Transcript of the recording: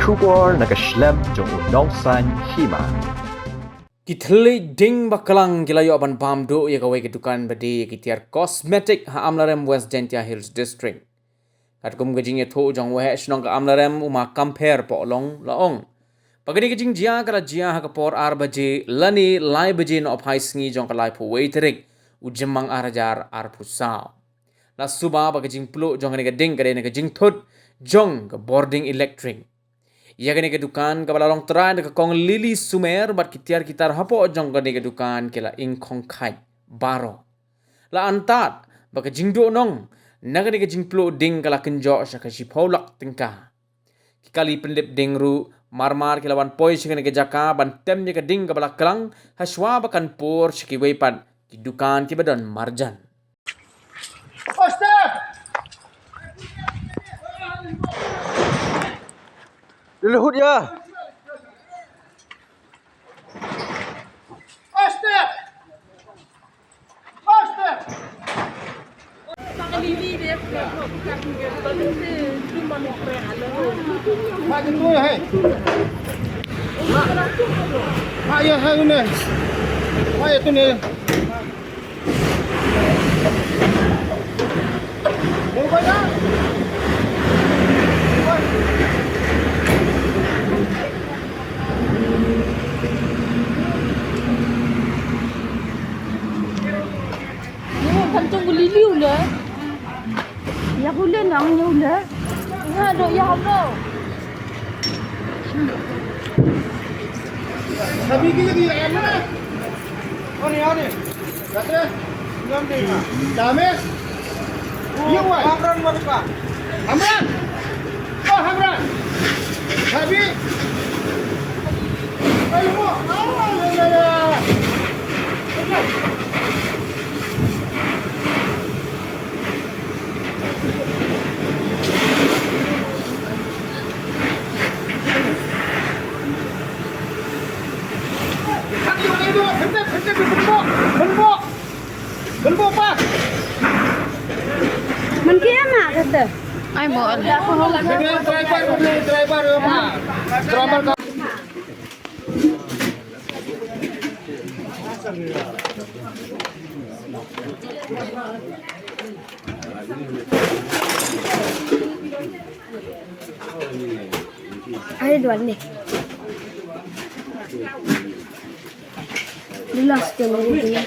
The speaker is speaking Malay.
Shubor nakaslem jong unausan hima. Kitli ding bakalang gilayo aban pamdo ya kawai kedukan badi kitiar cosmetic ha amlarem West Gentia Hills District. Katkum gajing etho jong wehe shnong ka amlarem uma compare po long laong. Pagani gajing jia kala jia ha kapor ar baje lani lai baje no ophai sngi jong kalai po waiterik ujemang arajar ar pusao. La suba bagajing plo jong ne gading kade ne gajing thut jong ka boarding electric. Ia kene ke dukan ka balalong trai ka kong lili sumer bat kitiar kitar hapo jong kene ke dukan kela ing kong kai baro la antat baka jingdo nong nagane ke jingplo ding kala kenjo sa ka sipolak tingka kikali pendep ding ru marmar kilawan poi sikene ke jaka ban temnya ke ding ka balaklang haswa bakan por siki weipan ki dukan ki badon marjan. Luhut ya. Mak jemput hai. Mak ya hai ni. Mak ya tu ni. Mau kau Kantung beli liu le. Ya boleh nang liu le. Ya dok ya apa? Habis kita di mana? Oh ni. Kata, jam ni. Dames. Ya wai. Hamran mana? Hamran. Oh Hamran. Habis. Ayo mo. Ya. Benbok pa. Man kaya na kata. Ay mo ala ko hong. Driver apa? Driver ka. Ay duan ni. Lilas dia ni dia.